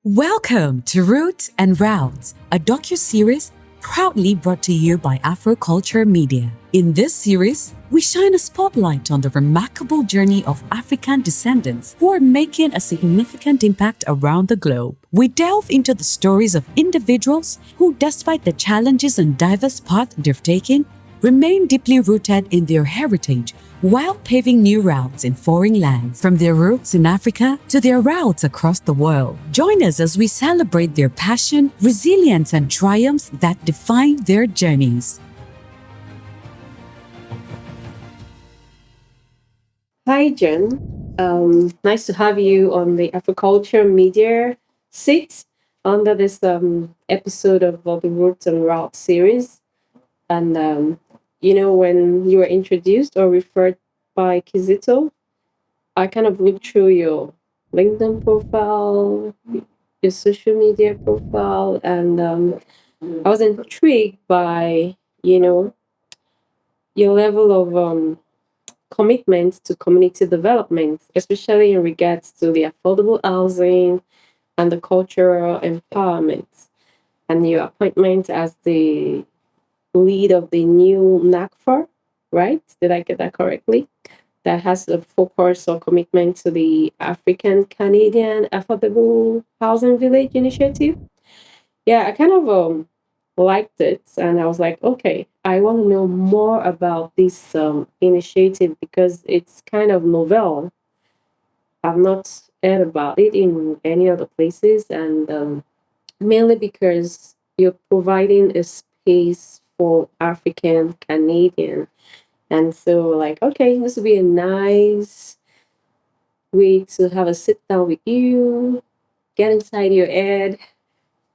Welcome to Roots and Routes, a docu-series proudly brought to you by Afroculture Media. In this series, we shine a spotlight on the remarkable journey of African descendants who are making a significant impact around the globe. We delve into the stories of individuals who, despite the challenges and diverse paths they've taken, remain deeply rooted in their heritage while paving new routes in foreign lands, from their roots in Africa to their routes across the world. Join us as we celebrate their passion, resilience, and triumphs that define their journeys. Hi, Jen. Nice to have you on the Afroculture Media seat under this episode of the Roots and Route series. And when you were introduced or referred by Kizito, I kind of looked through your LinkedIn profile, your social media profile, and I was intrigued by you know your level of commitment to community development, especially in regards to the affordable housing and the cultural empowerment, and your appointment as the lead of the new Nakfa, right? Did I get that correctly? That has a focus or commitment to the African Canadian Affordable Housing Village Initiative. Yeah, I kind of liked it, and I was like, okay, I want to know more about this initiative because it's kind of novel. I've not heard about it in any other places, and mainly because you're providing a space for African Canadian. And so, like, okay, this would be a nice way to have a sit down with you, get inside your head,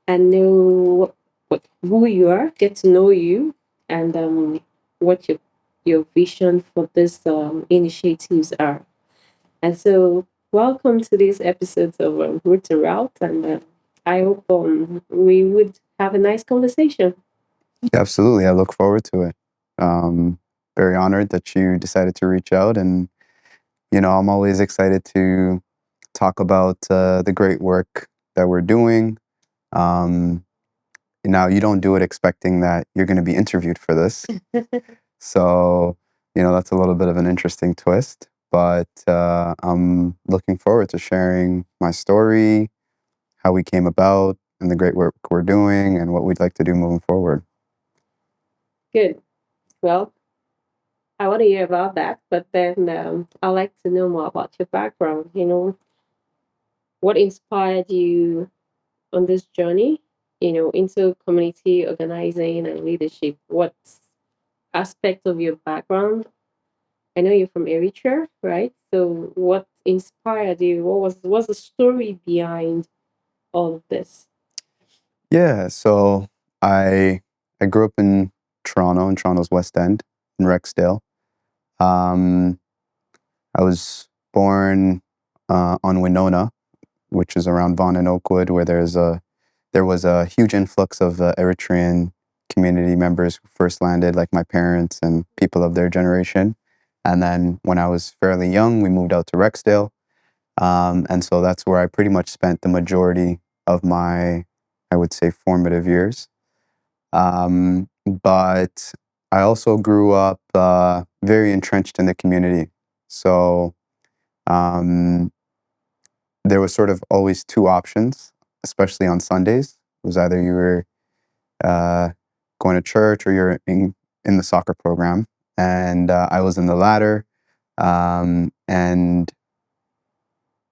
and know who you are, get to know you, and what your vision for this initiatives are. And so, welcome to these episodes of Root to Route, and I hope we would have a nice conversation. Absolutely. I look forward to it. Very honored that you decided to reach out. And, I'm always excited to talk about the great work that we're doing. Um, Now, you don't do it expecting that you're going to be interviewed for this. So, that's a little bit of an interesting twist. But I'm looking forward to sharing my story, how we came about, and the great work we're doing, and what we'd like to do moving forward. Good. Well, I want to hear about that, but then I'd like to know more about your background. What inspired you on this journey, into community organizing and leadership? What aspect of your background? I know you're from Eritrea, right? So what inspired you? What's the story behind all of this? Yeah, so I grew up in Toronto, in Toronto's West End, in Rexdale. Um, I was born on Winona, which is around Vaughan and Oakwood, where there was a huge influx of Eritrean community members who first landed, like my parents and people of their generation. And then when I was fairly young, we moved out to Rexdale. And so that's where I pretty much spent the majority of my, I would say, formative years. But I also grew up very entrenched in the community. So um, there was sort of always two options, especially on Sundays. It was either you were uh, going to church or you're in the soccer program. And I was in the latter. And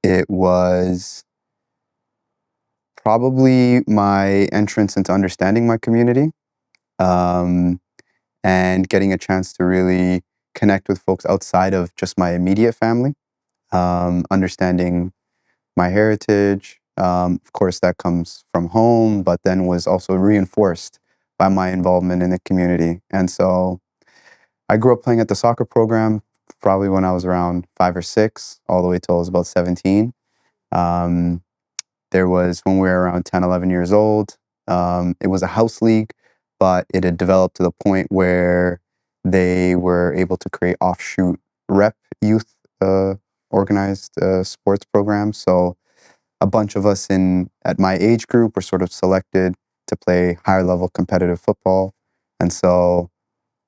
it was probably my entrance into understanding my community, um, and getting a chance to really connect with folks outside of just my immediate family, understanding my heritage. Of course, that comes from home, but then was also reinforced by my involvement in the community. And so I grew up playing at the soccer program probably when I was around 5 or 6, all the way till I was about 17. Um, There was, when we were around 10, 11 years old, it was a house league, but it had developed to the point where they were able to create offshoot rep youth organized sports programs. So a bunch of us at my age group were sort of selected to play higher level competitive football. And so,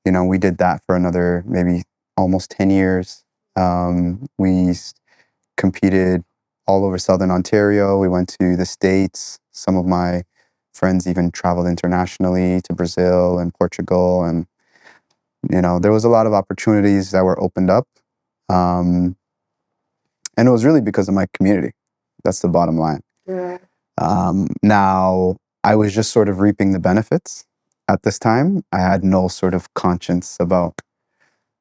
we did that for another maybe almost 10 years. We competed all over Southern Ontario. We went to the States. Some of my friends even traveled internationally to Brazil and Portugal. And, there was a lot of opportunities that were opened up. And it was really because of my community. That's the bottom line. Yeah. Now, I was just sort of reaping the benefits at this time. I had no sort of conscience about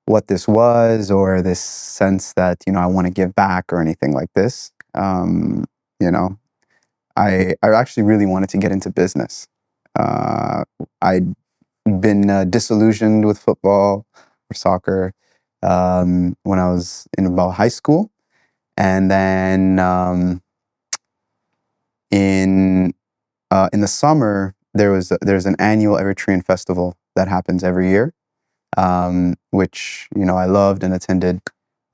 what this was or this sense that, I want to give back or anything like this. I actually really wanted to get into business. I'd been disillusioned with football or soccer when I was in about high school. And then in the summer, there's an annual Eritrean festival that happens every year, which I loved and attended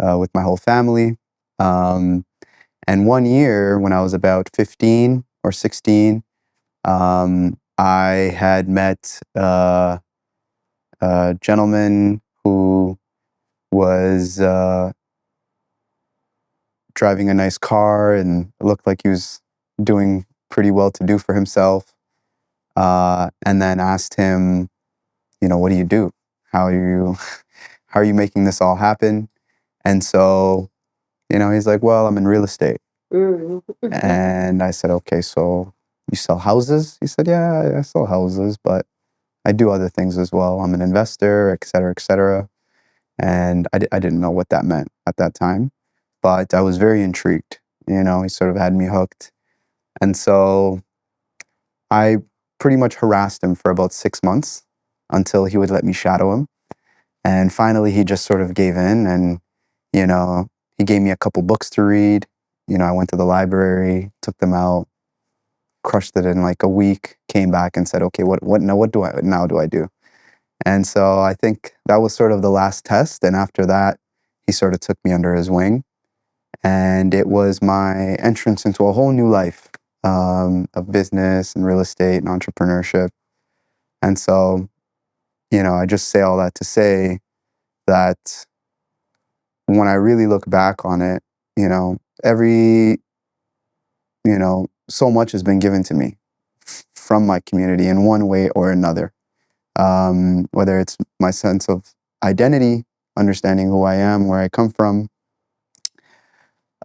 with my whole family. And one year, when I was about 15 or 16, I had met a gentleman who was driving a nice car and it looked like he was doing pretty well to do for himself. And then asked him, what do you do? How are you making this all happen? And so, he's like, well, I'm in real estate. And I said, okay, so you sell houses? He said, yeah, I sell houses, but I do other things as well. I'm an investor, et cetera, et cetera. And I didn't know what that meant at that time, but I was very intrigued. He sort of had me hooked. And so I pretty much harassed him for about 6 months until he would let me shadow him. And finally, he just sort of gave in and, he gave me a couple books to read. I went to the library, took them out, crushed it in like a week, came back and said, okay, what do I do? And so I think that was sort of the last test. And after that, he sort of took me under his wing. And it was my entrance into a whole new life of business and real estate and entrepreneurship. And so, I just say all that to say that when I really look back on it, so much has been given to me from my community in one way or another. Whether it's my sense of identity, understanding who I am, where I come from,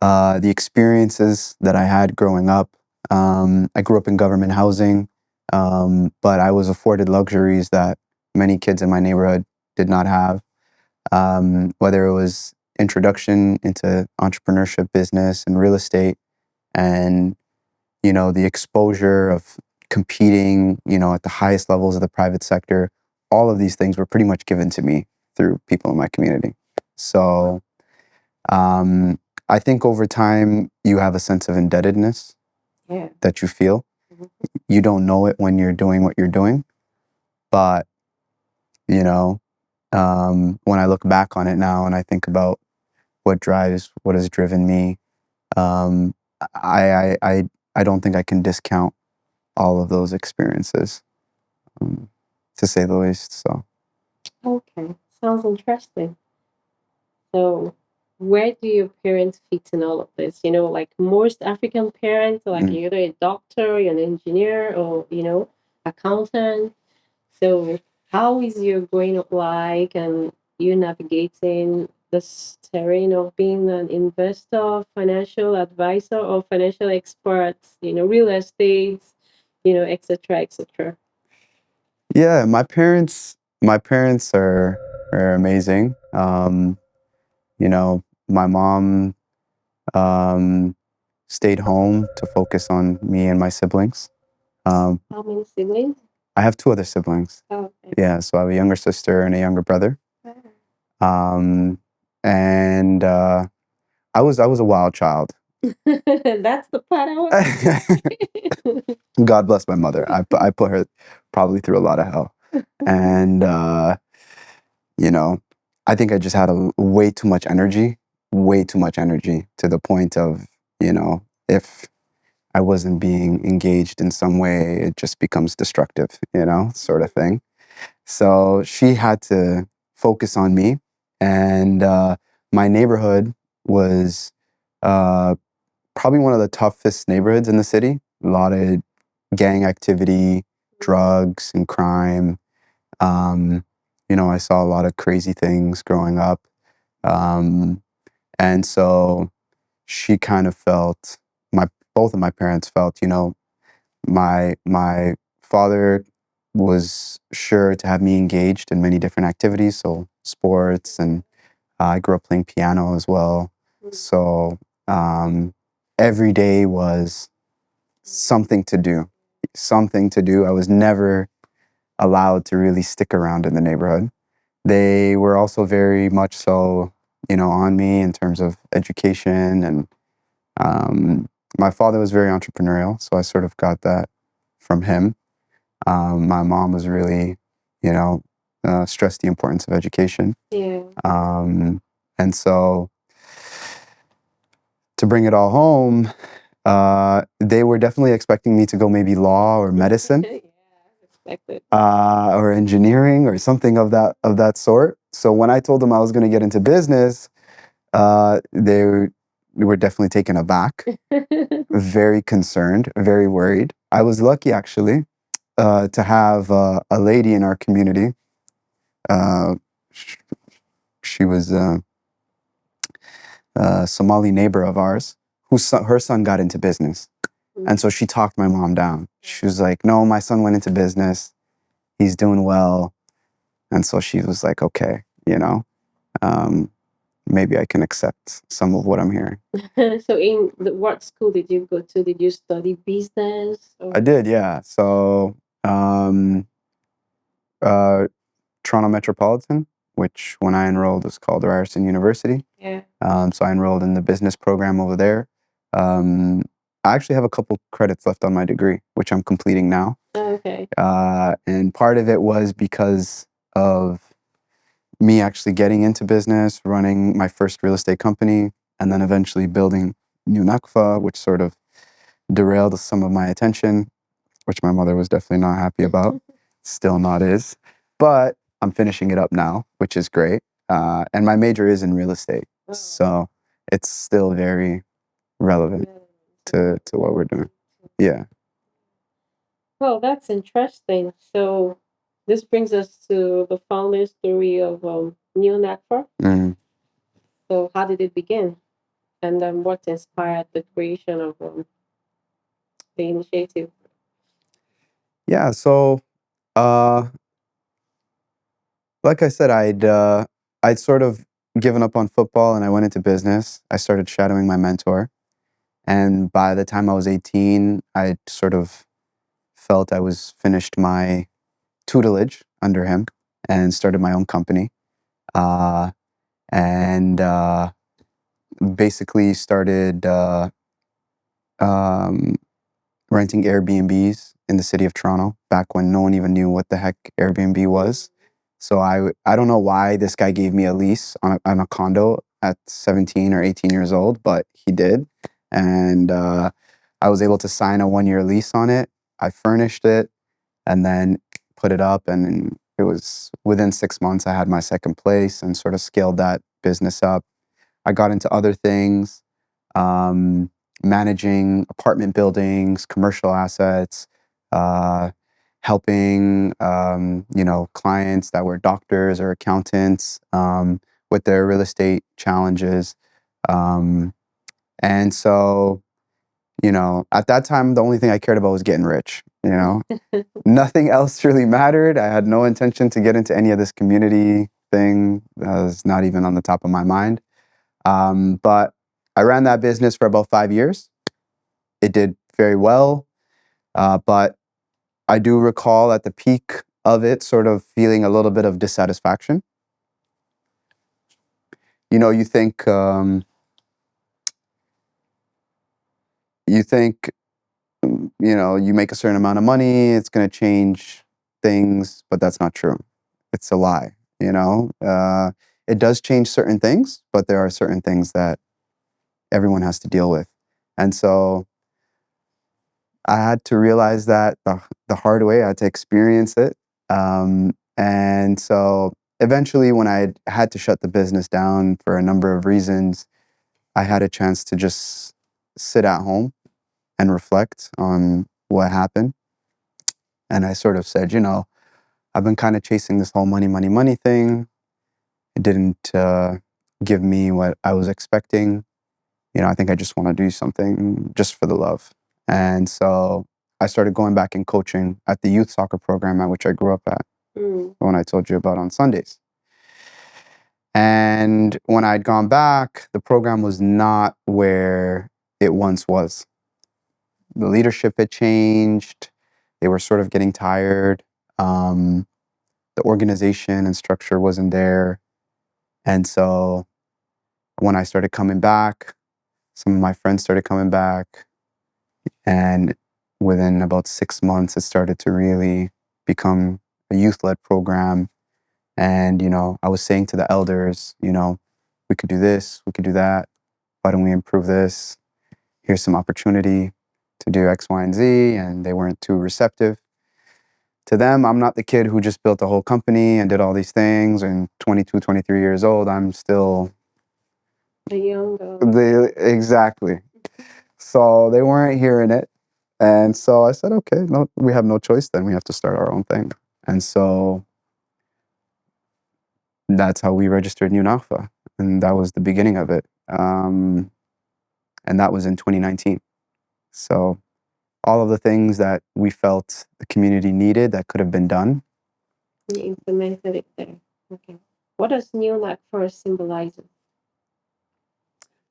the experiences that I had growing up. I grew up in government housing, but I was afforded luxuries that many kids in my neighborhood did not have. Whether it was introduction into entrepreneurship, business, and real estate, and the exposure of competing, at the highest levels of the private sector, all of these things were pretty much given to me through people in my community. So I think over time, you have a sense of indebtedness that you feel. Mm-hmm. You don't know it when you're doing what you're doing. But, when I look back on it now and I think about what has driven me, I don't think I can discount all of those experiences, to say the least. So. Okay, sounds interesting. So, where do your parents fit in all of this? Like most African parents, like you're either a doctor, you're an engineer, or accountant. So, how is your growing up like, and you navigating this terrain of being an investor, financial advisor, or financial expert? Real estate, etc., etc. Yeah, my parents are amazing. My mom stayed home to focus on me and my siblings. How many siblings? I have two other siblings. Oh, okay. Yeah, so I have a younger sister and a younger brother. Oh. And I was a wild child. That's the part I was. God bless my mother. I put her probably through a lot of hell. And I think I just had way too much energy to the point of, if I wasn't being engaged in some way, it just becomes destructive, sort of thing. So she had to focus on me. And my neighborhood was probably one of the toughest neighborhoods in the city. A lot of gang activity, drugs, and crime. I saw a lot of crazy things growing up. And so she kind of felt, both of my parents felt, my father was sure to have me engaged in many different activities, so sports, and I grew up playing piano as well. So every day was something to do, something to do. I was never allowed to really stick around in the neighborhood. They were also very much so, on me in terms of education, and my father was very entrepreneurial, so I sort of got that from him. My mom was really, stressed the importance of education. Yeah. And so to bring it all home, they were definitely expecting me to go maybe law or medicine, Yeah, expected. or engineering or something of that sort. So when I told them I was going to get into business, they were definitely taken aback, very concerned, very worried. I was lucky, actually, to have a lady in our community. She was a Somali neighbor of ours, her son got into business. And so she talked my mom down. She was like, no, my son went into business. He's doing well. And so she was like, okay, maybe I can accept some of what I'm hearing. So what school did you go to? Did you study business? I did, yeah. So Toronto Metropolitan, which when I enrolled was called Ryerson University. Yeah. So I enrolled in the business program over there. I actually have a couple credits left on my degree, which I'm completing now. Oh, okay. And part of it was because of me actually getting into business, running my first real estate company, and then eventually building New Nakfa, which sort of derailed some of my attention, which my mother was definitely not happy about. Still not is. But I'm finishing it up now, which is great. And my major is in real estate. So it's still very relevant to what we're doing. Yeah. Well, that's interesting. So this brings us to the founding story of New Nakfa. Mm. So how did it begin? And what inspired the creation of the initiative? Yeah. So, like I said, I'd sort of given up on football and I went into business. I started shadowing my mentor. And by the time I was 18, I sort of felt I was finished my tutelage under him and started my own company. And basically started um, renting Airbnbs in the city of Toronto back when no one even knew what the heck Airbnb was. So I don't know why this guy gave me a lease on a condo at 17 or 18 years old, but he did. And I was able to sign a 1-year lease on it. I furnished it and then put it up. And it was within 6 months, I had my second place and sort of scaled that business up. I got into other things, managing apartment buildings, commercial assets, helping clients that were doctors or accountants with their real estate challenges. And so, at that time, the only thing I cared about was getting rich. Nothing else really mattered. I had no intention to get into any of this community thing. That was not even on the top of my mind. But I ran that business for about 5 years. It did very well. But I do recall at the peak of it sort of feeling a little bit of dissatisfaction. You think, you make a certain amount of money, it's going to change things, but that's not true. It's a lie, It does change certain things, but there are certain things that everyone has to deal with. And so I had to realize that the hard way. I had to experience it. And so eventually, when I had to shut the business down for a number of reasons, I had a chance to just sit at home and reflect on what happened. And I sort of said, I've been kind of chasing this whole money, money, money thing. It didn't give me what I was expecting. I think I just want to do something just for the love. And so I started going back and coaching at the youth soccer program at which I grew up at, the one I told you about on Sundays. And when I'd gone back, the program was not where it once was. The leadership had changed. They were sort of getting tired. The organization and structure wasn't there. And so when I started coming back, some of my friends started coming back. And within about 6 months, it started to really become a youth-led program. And, I was saying to the elders, we could do this, we could do that. Why don't we improve this? Here's some opportunity to do X, Y, and Z. And they weren't too receptive. To them, I'm not the kid who just built a whole company and did all these things. And 22, 23 years old, I'm still The younger. exactly. So they weren't hearing it. And so I said, okay, no, we have no choice then. We have to start our own thing. And so that's how we registered New Nakfa. And that was the beginning of it. And that was in 2019. So all of the things that we felt the community needed that could have been done. You implemented it there. Okay. What does New Nakfa symbolize?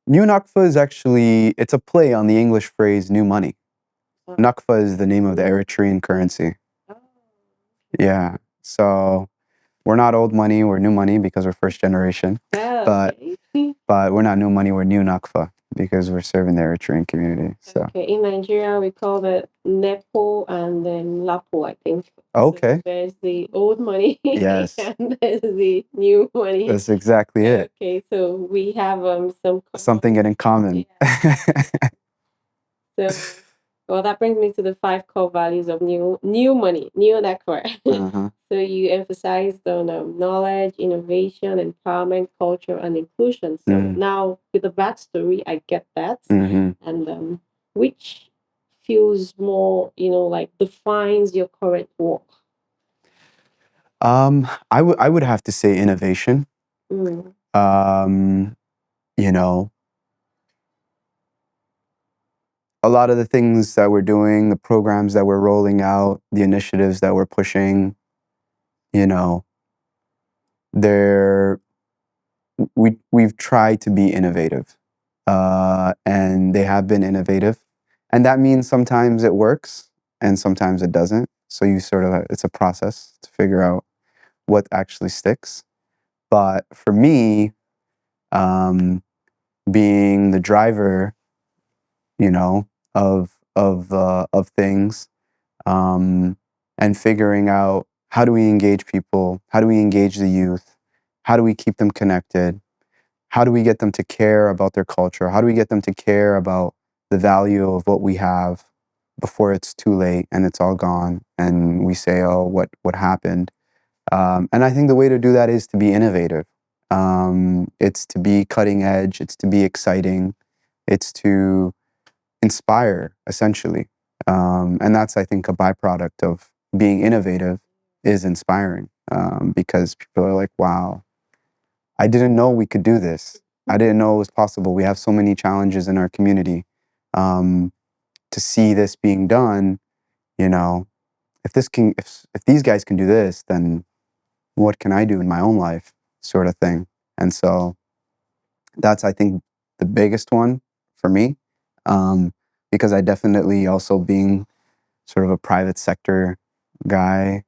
New Nakfa is actually, it's a play on the English phrase new money. Oh. Nakfa is the name of the Eritrean currency. Oh. Yeah. So we're not old money, we're new money because we're first generation. But Okay. but we're not new money, we're new Nakfa because we're serving the Eritrean community. So Okay. In Nigeria, we call it Nepo and then Lapo, I think. okay. So there's the old money Yes. and there's the new money. That's exactly it. Okay, so we have Something in common. Yeah. So, well, that brings me to the 5 core values of new money, new network. Uh-huh. So you emphasized on knowledge, innovation, empowerment, culture, and inclusion. So now with the backstory, I get that, and which feels more, like defines your current work. I would have to say innovation. You know, a lot of the things that we're doing, the programs that we're rolling out, the initiatives that we're pushing, they're we've tried to be innovative, and they have been innovative, and that means sometimes it works and sometimes it doesn't. So you sort of it's a process to figure out what actually sticks. But for me, being the driver, of things, and figuring out how do we engage people, how do we engage the youth, how do we keep them connected, how do we get them to care about their culture, how do we get them to care about the value of what we have before it's too late and it's all gone and we say, oh, what happened. And I think the way to do that is to be innovative. It's to be cutting edge, it's to be exciting, it's to inspire, essentially. And that's, I think, a byproduct of being innovative is inspiring, because people are like, wow, I didn't know we could do this. I didn't know it was possible. We have so many challenges in our community. To see this being done, if these guys can do this, then what can I do in my own life, sort of thing. And so that's, I think, the biggest one for me, because I definitely also being sort of a private sector guy,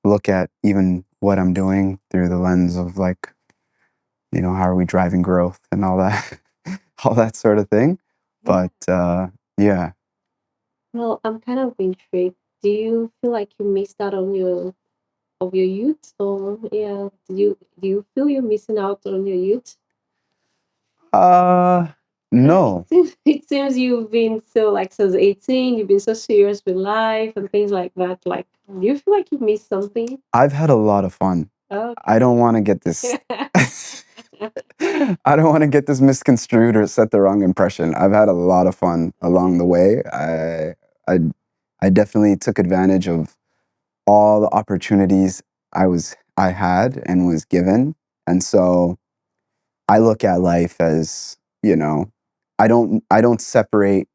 look at even what I'm doing through the lens of like, how are we driving growth and all that, all that sort of thing. But yeah. Well, I'm kind of intrigued. Do you feel like you missed out on your youth, or do you feel you're missing out on your youth? Uh, No, It seems you've been so like since 18, you've been so serious with life and things like that. Like, do you feel like you missed something? I've had a lot of fun. Oh. I don't want to get this. I don't want to get this misconstrued or set the wrong impression. I've had a lot of fun along the way. I, I definitely took advantage of all the opportunities I had and was given, and so I look at life as, I don't separate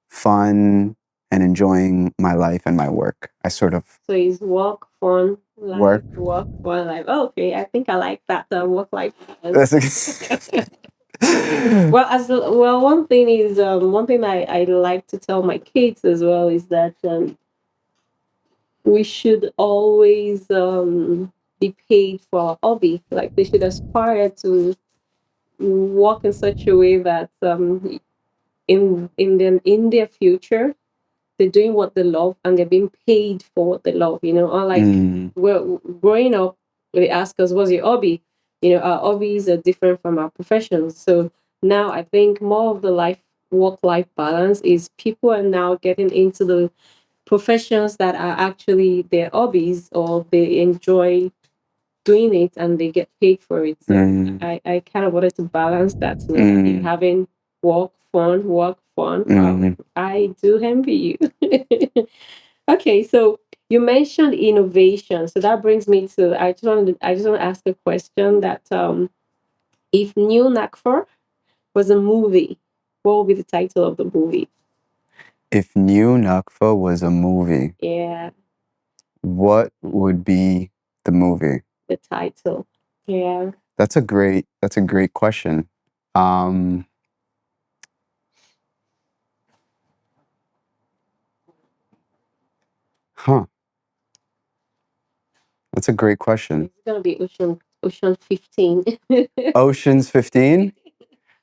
fun and enjoying my life and my work. I sort of So it's work, fun, life, work. work, fun, life. Oh, okay, I think I like that work life That's balance. Well, one thing is one thing I like to tell my kids as well is that we should always be paid for our hobby. Like they should aspire to work in such a way that in their future they're doing what they love and they're being paid for what they love. Unlike we're growing up, they ask us, "What's your hobby?" Our hobbies are different from our professions. So now I think more of the work-life balance is people are now getting into the professions that are actually their hobbies or they enjoy doing it and they get paid for it. So I kind of wanted to balance that. You're having work, fun. Wow, I do envy you. Okay, so you mentioned innovation. So that brings me to I just want to ask a question that if New Nakfa was a movie, what would be the title of the movie? If New Nakfa was a movie, Yeah, what would be the movie? the title. Yeah. That's a great question. Um, huh. That's a great question. It's gonna be Ocean 15. Ocean's 15?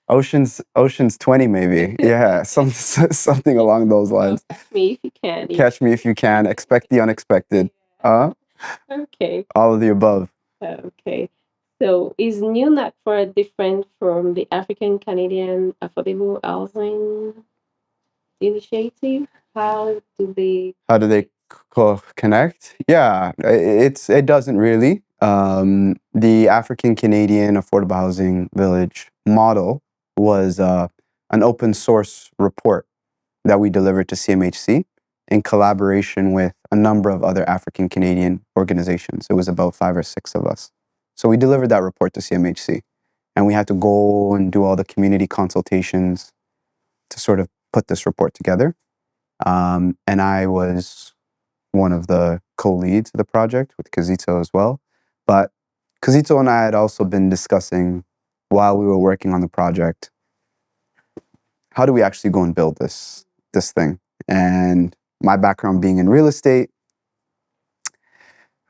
Ocean's 20 maybe. Yeah, something along those lines. Catch me if you can. Catch me if you can. Expect the unexpected. Okay. All of the above. Okay. So is New Nakfa different from the African Canadian Affordable Housing Initiative? How do they Connect? Yeah, it doesn't really. The African Canadian Affordable Housing Village model was an open source report that we delivered to CMHC in collaboration with a number of other African Canadian organizations. It was about 5 or 6 of us. So we delivered that report to CMHC, and we had to go and do all the community consultations to sort of put this report together. And I was one of the co-leads of the project with Kazito as well. But Kazito and I had also been discussing while we were working on the project, how do we actually go and build this thing? And my background being in real estate,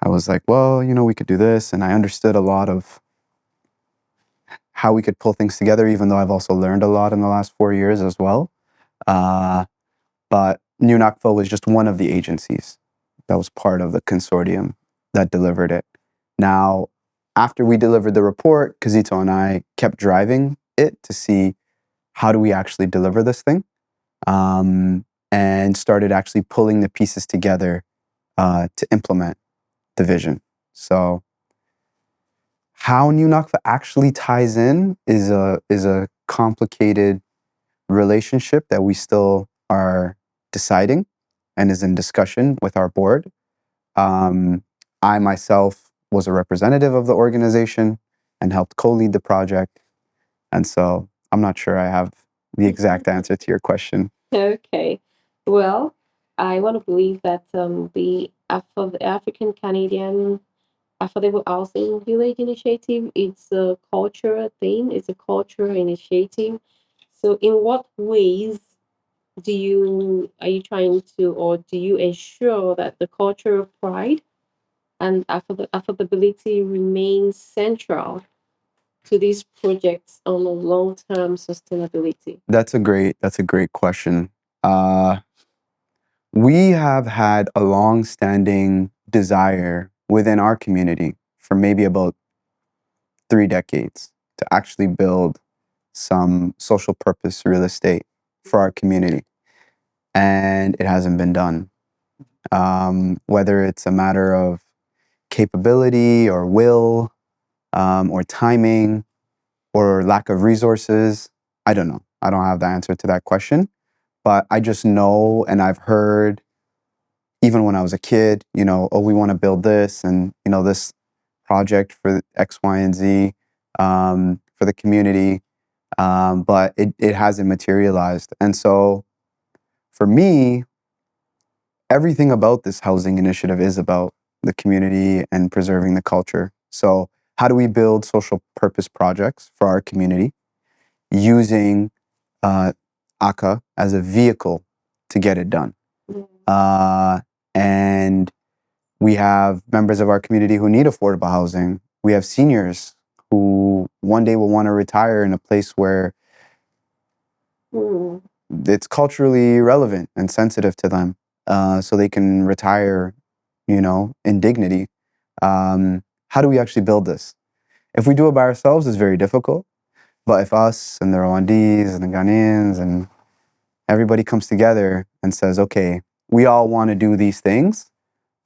I was like, well, we could do this. And I understood a lot of how we could pull things together, even though I've also learned a lot in the last 4 years as well. But New Nakfa was just one of the agencies that was part of the consortium that delivered it. Now, after we delivered the report, Kazito and I kept driving it to see how do we actually deliver this thing, and started actually pulling the pieces together to implement the vision. So how New Nakfa actually ties in is a complicated relationship that we still are deciding and is in discussion with our board. I myself was a representative of the organization and helped co-lead the project. And so I'm not sure I have the exact answer to your question. Okay. Well, I want to believe that the African Canadian Affordable Housing Village Initiative, it's a cultural thing, it's a cultural initiative. So in what ways are you trying to or do you ensure that the cultural pride and affordability remains central to these projects on a long-term sustainability? That's a great question. We have had a long-standing desire within our community for maybe about 3 decades to actually build some social purpose real estate for our community. And it hasn't been done. Whether it's a matter of capability or will, or timing or lack of resources, I don't know. I don't have the answer to that question. But I just know, and I've heard, even when I was a kid, oh, we want to build this and, this project for X, Y, and Z, for the community. But it hasn't materialized. And so for me, everything about this housing initiative is about the community and preserving the culture. So how do we build social purpose projects for our community using ACAH as a vehicle to get it done? And we have members of our community who need affordable housing. We have seniors who one day will want to retire in a place where it's culturally relevant and sensitive to them, so they can retire, in dignity. How do we actually build this? If we do it by ourselves, it's very difficult. But if us and the Rwandese and the Ghanaians and everybody comes together and says, okay, we all want to do these things,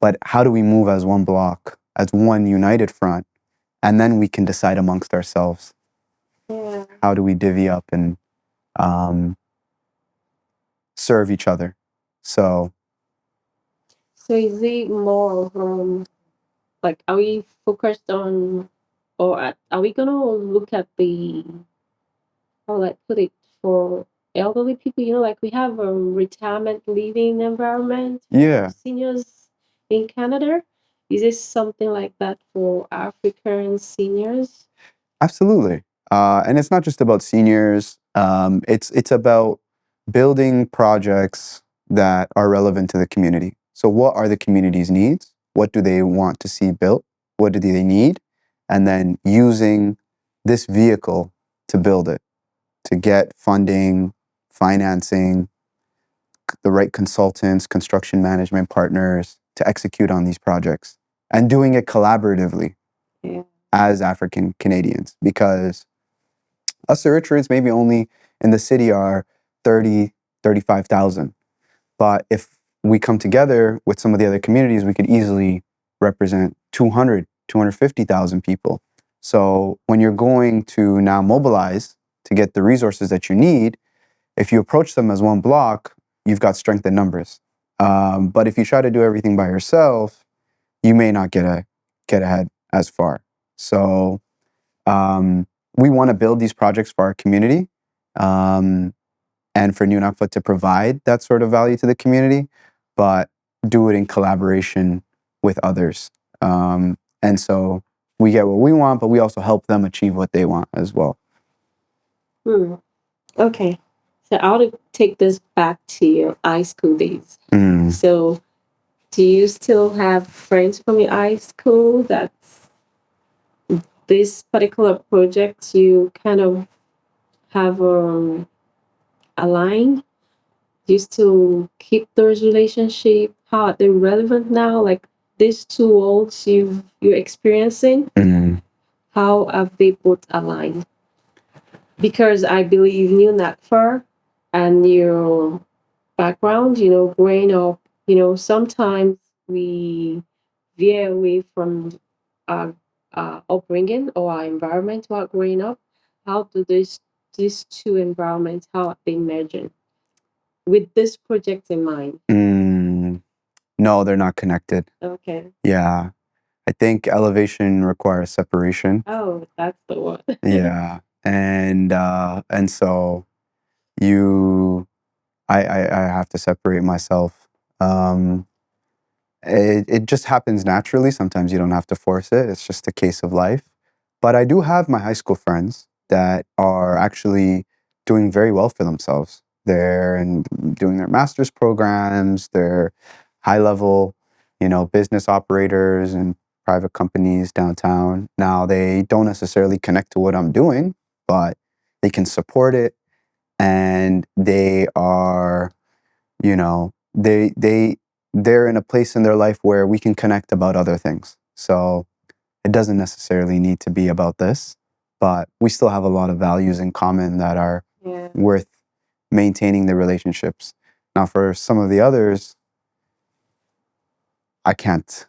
but how do we move as one block, as one united front? And then we can decide amongst ourselves. Yeah. How do we divvy up and serve each other? So is it more like, are we focused on, or are we gonna look at the, how like put it, for elderly people? Like we have a retirement living environment for yeah, seniors in Canada. Is this something like that for African seniors? absolutely. And it's not just about seniors. It's about building projects that are relevant to the community. So what are the community's needs? What do they want to see built? What do they need? And then using this vehicle to build it, to get funding, financing, the right consultants, construction management partners to execute on these projects, and doing it collaboratively Yeah. as African Canadians, because us Eritreans maybe only in the city are 30, 35,000. But if we come together with some of the other communities, we could easily represent 200, 250,000 people. So when you're going to now mobilize to get the resources that you need, if you approach them as one block, you've got strength in numbers. But if you try to do everything by yourself, you may not get ahead as far. So we want to build these projects for our community, and for New Nakfa to provide that sort of value to the community, but do it in collaboration with others. And so we get what we want, but we also help them achieve what they want as well. Okay. So I want to take this back to your high school days. So do you still have friends from your high school that this particular project you kind of have aligned? Do you still keep those relationships? How are they relevant now? Like these two worlds you're experiencing, how have they both aligned? Because I believe New Nakfa and your background, growing up, sometimes we veer away from our upbringing or our environment while growing up. How do these two environments, how are they merging with this project in mind? No, they're not connected. Okay. Yeah. I think elevation requires separation. Oh, that's the one. Yeah. And so I have to separate myself. It just happens naturally. Sometimes you don't have to force it. It's just a case of life. But I do have my high school friends that are actually doing very well for themselves. They're doing their master's programs. They're high level, business operators and private companies downtown. Now they don't necessarily connect to what I'm doing, but they can support it, and they are, they're in a place in their life where we can connect about other things. So it doesn't necessarily need to be about this. but we still have a lot of values in common that are Yeah. worth maintaining the relationships. Now, for some of the others, I can't.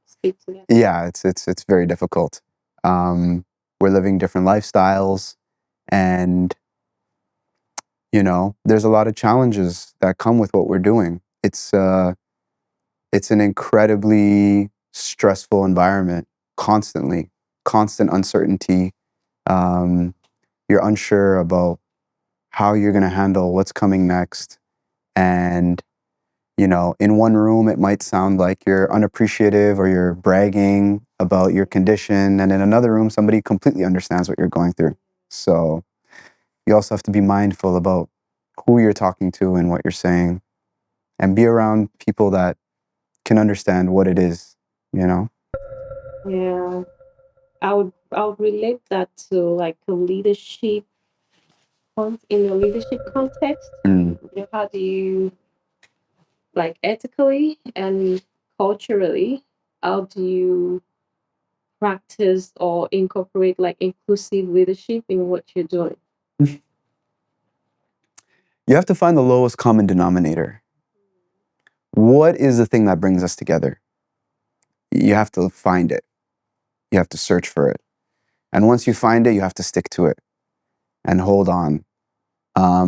Speak to them. Yeah, it's very difficult. We're living different lifestyles, and there's a lot of challenges that come with what we're doing. It's an incredibly stressful environment, constant uncertainty. You're unsure about how you're going to handle what's coming next, and in one room, it might sound like you're unappreciative or you're bragging about your condition. And in another room, somebody completely understands what you're going through. So you also have to be mindful about who you're talking to and what you're saying, and be around people that can understand what it is, Yeah. I would relate that to like a leadership in a leadership context. Mm. How do you like ethically and culturally, how do you practice or incorporate like inclusive leadership in what you're doing? You have to find the lowest common denominator. What is the thing that brings us together? You have to find it. You have to search for it. And once you find it, you have to stick to it and hold on.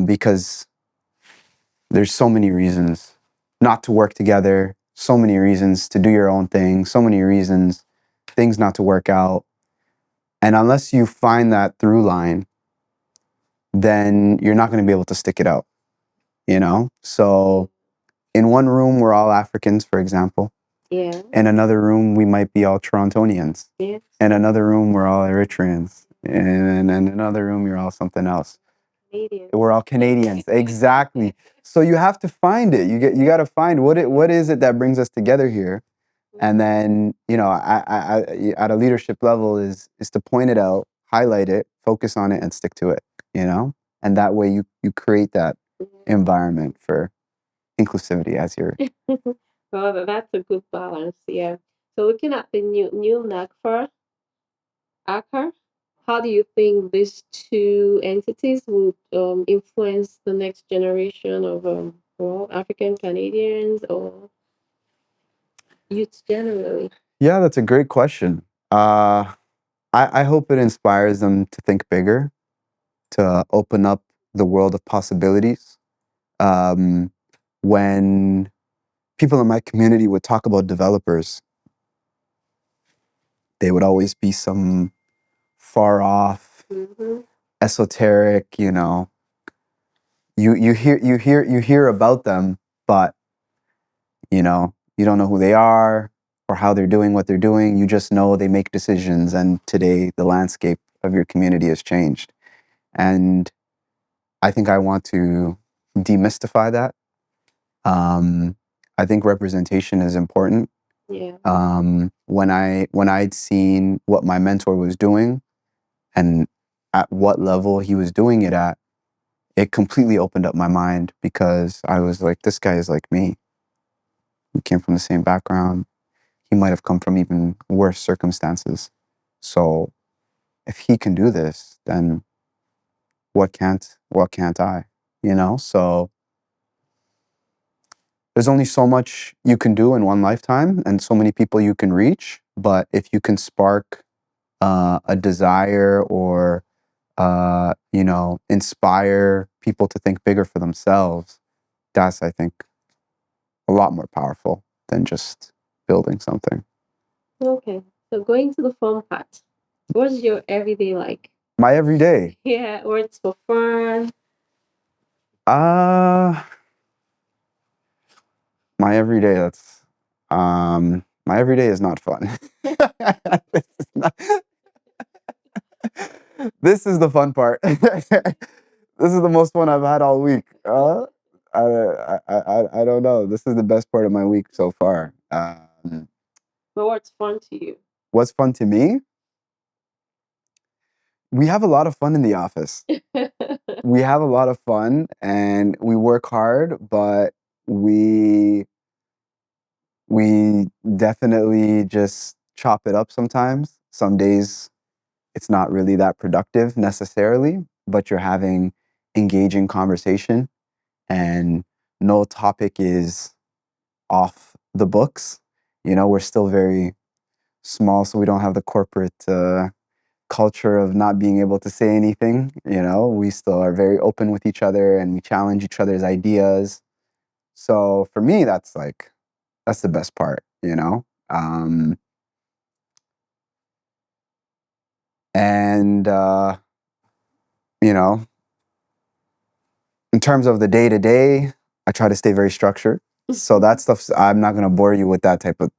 Because there's so many reasons not to work together, so many reasons to do your own thing, so many reasons things not to work out. And unless you find that through line, then you're not going to be able to stick it out, So in one room, we're all Africans, for example. Yeah. In another room, we might be all Torontonians. Yeah. In another room, we're all Eritreans. And in another room, you're all something else. Canadian. We're all Canadians. Exactly. So you have to find it. You got to find what is it that brings us together here. And then, at a leadership level is to point it out, highlight it, focus on it, and stick to it, And that way you create that environment for inclusivity as you're. Well, that's a good balance. Yeah. So looking at the new Nakfa ACAH, how do you think these two entities would influence the next generation of African Canadians or youth generally? Yeah, that's a great question. I hope it inspires them to think bigger, to open up the world of possibilities. When people in my community would talk about developers, they would always be some far off, esoteric, you hear about them, but you don't know who they are or how they're doing what they're doing. You just know they make decisions, and today the landscape of your community has changed. And I think I want to demystify that. I think representation is important. Yeah. When I'd seen what my mentor was doing and at what level he was doing it at, it completely opened up my mind, because I was like, this guy is like me. We came from the same background. He might have come from even worse circumstances. So if he can do this, then what can't I? So there's only so much you can do in one lifetime and so many people you can reach. But if you can spark a desire or, inspire people to think bigger for themselves, that's, I think, a lot more powerful than just building something. Okay. So going to the fun part. What's your everyday like? My everyday. Yeah, words for fun. Uh, my everyday, my everyday is not fun. This is not- This is the fun part. This is the most fun I've had all week. I don't know. This is the best part of my week so far. But what's fun to you? What's fun to me? We have a lot of fun in the office. We have a lot of fun and we work hard, but we definitely just chop it up sometimes. Some days it's not really that productive necessarily, but you're having engaging conversation and no topic is off the books. We're still very small, so we don't have the corporate culture of not being able to say anything. We still are very open with each other and we challenge each other's ideas. So for me, that's the best part, and you know, in terms of the day to day, I try to stay very structured. So that stuff, I'm not gonna bore you with that type of.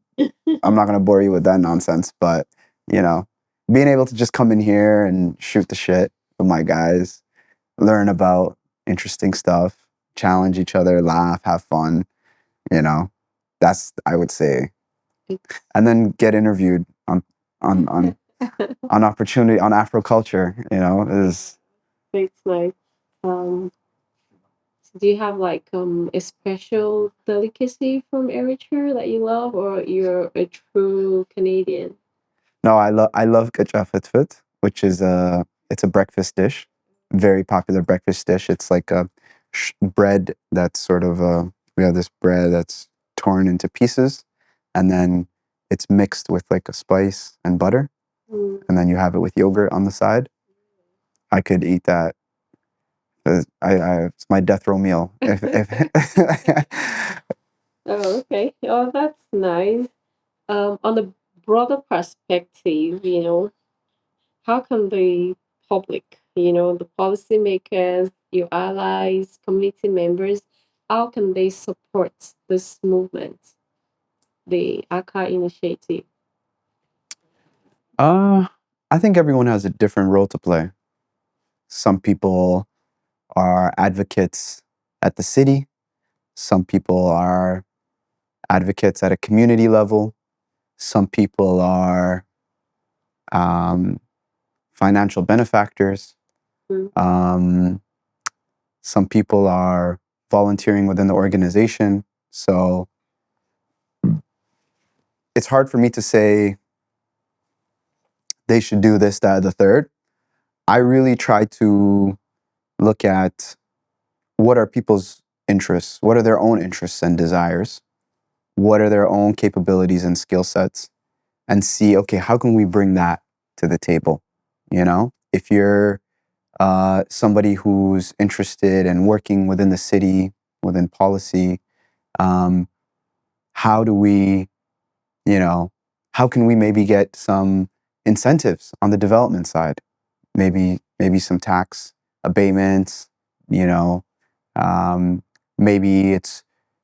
I'm not gonna bore you with that nonsense, but being able to just come in here and shoot the shit with my guys, learn about interesting stuff, challenge each other, laugh, have fun. That's, I would say, and then get interviewed on opportunity on Afroculture. Is It's nice. Um, do you have like a special delicacy from Eritrea that you love, or you're a true Canadian? no, I love kachafetfet, which is it's a breakfast dish, very popular breakfast dish. It's like a bread that's sort of we have this bread that's torn into pieces, and then it's mixed with like a spice and butter, Mm. and then you have it with yogurt on the side. I could eat that. It's my death row meal. If Oh, okay. Oh, that's nice. On a broader perspective, how can the public, the policymakers, your allies, community members, how can they support this movement, the ACAH initiative? I think everyone has a different role to play. Some people are advocates at the city. Some people are advocates at a community level. Some people are um, financial benefactors. Mm. Some people are volunteering within the organization. So it's hard for me to say they should do this, that, the third. I really try to look at what are people's interests, what are their own interests and desires, what are their own capabilities and skill sets, and see, okay, how can we bring that to the table? If you're somebody who's interested in working within the city, within policy, um, how do we, you know, how can we maybe get some incentives on the development side? Maybe some tax abatements, you know, um, maybe it's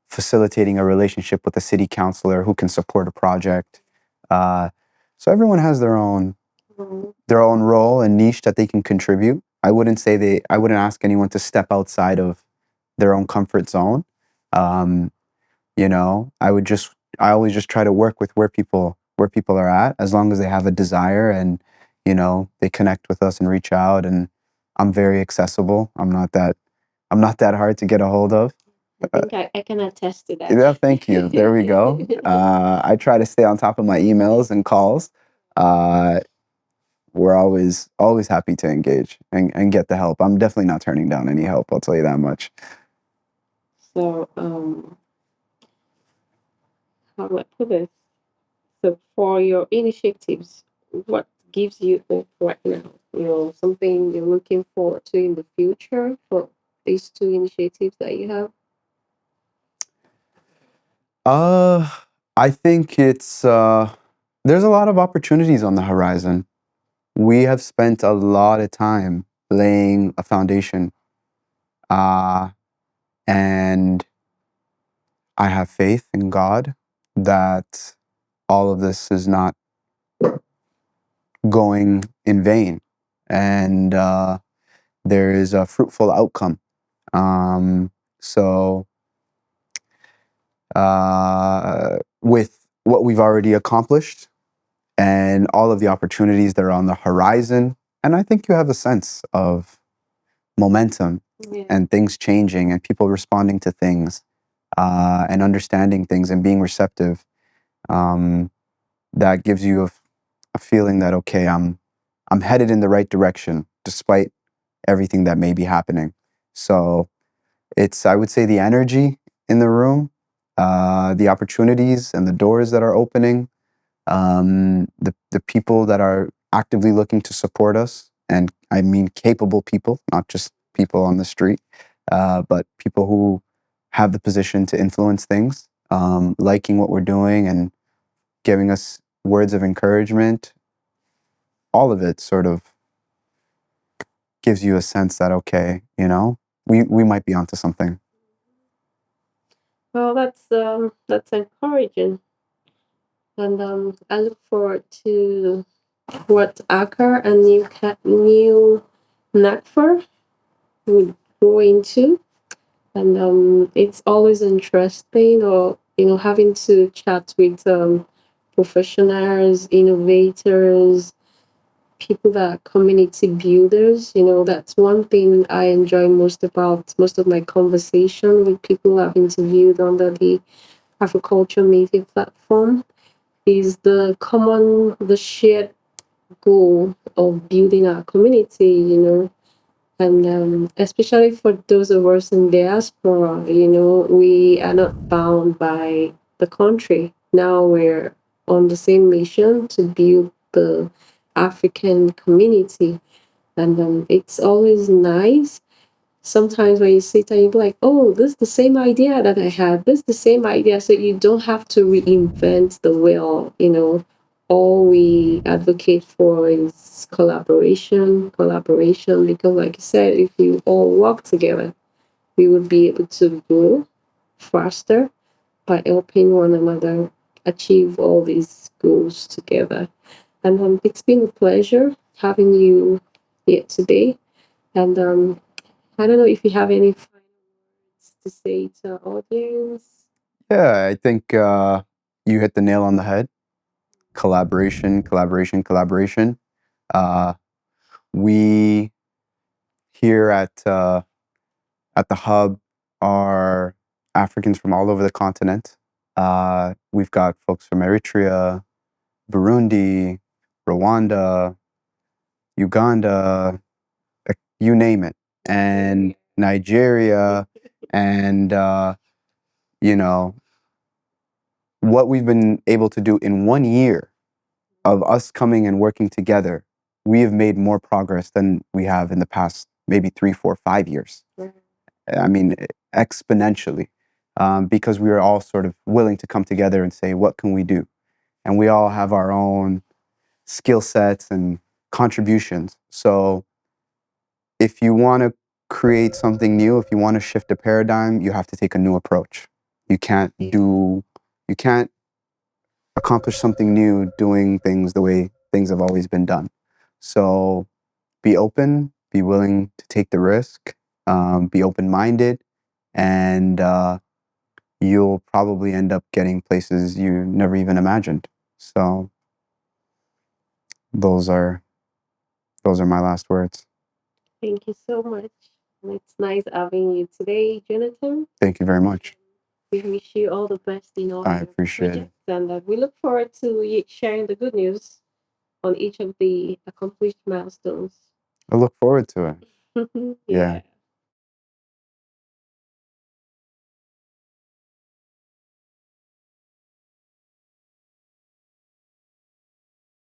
facilitating a relationship with a city councilor who can support a project. So everyone has their own role and niche that they can contribute. I wouldn't ask anyone to step outside of their own comfort zone. Um, I always just try to work with where people are at, as long as they have a desire and, they connect with us and reach out. And I'm very accessible. I'm not that hard to get a hold of. I think I can attest to that. Yeah, thank you. There we go. I try to stay on top of my emails and calls. We're always happy to engage and get the help. I'm definitely not turning down any help. I'll tell you that much. So, how do I put this? So, for your initiatives, what gives you hope right now? Something you're looking forward to in the future for these two initiatives that you have? Uh, I think there's a lot of opportunities on the horizon. We have spent a lot of time laying a foundation, and I have faith in God that all of this is not going in vain, and there is a fruitful outcome. So, with what we've already accomplished and all of the opportunities that are on the horizon, and I think you have a sense of momentum. Yeah. And things changing and people responding to things, and understanding things and being receptive. That gives you a feeling that, okay, I'm I'm headed in the right direction despite everything that may be happening. So it's, I would say, the energy in the room, the opportunities and the doors that are opening, the people that are actively looking to support us, and I mean capable people, not just people on the street, but people who have the position to influence things, liking what we're doing and giving us words of encouragement. All of it sort of gives you a sense that, okay, we might be onto something. Well, that's encouraging, and I look forward to what ACAH and new Nakfa would go into, and it's always interesting, or having to chat with professionals, innovators, people that are community builders. That's one thing I enjoy most about most of my conversation with people I've interviewed under the Afroculture Media platform is the shared goal of building our community. And especially for those of us in diaspora, we are not bound by the country. Now we're on the same mission to build the African community. And it's always nice. Sometimes when you sit and you're like, oh, this is the same idea that I had. This is the same idea. So you don't have to reinvent the wheel. All we advocate for is collaboration, because like you said, if we all work together, we would be able to grow faster by helping one another achieve all these goals together. And it's been a pleasure having you here today. And I don't know if you have any final words to say to our audience. Yeah, I think you hit the nail on the head. Collaboration, collaboration, collaboration. Uh, we here at the hub are Africans from all over the continent. We've got folks from Eritrea, Burundi, Rwanda, Uganda, you name it, and Nigeria, and you know what we've been able to do in 1 year of us coming and working together. We have made more progress than we have in the past maybe 3, 4, 5 years. I mean, exponentially, because we are all sort of willing to come together and say, what can we do? And we all have our own skill sets and contributions. So if you want to create something new, if you want to shift a paradigm, you have to take a new approach. You can't accomplish something new doing things the way things have always been done. So be open, be willing to take the risk, be open-minded, and you'll probably end up getting places you never even imagined. So those are my last words. Thank you so much. It's nice having you today, Jonathan. Thank you very much. We wish you all the best in all I your appreciate it. projects, and we look forward to sharing the good news on each of the accomplished milestones. I look forward to it. Yeah.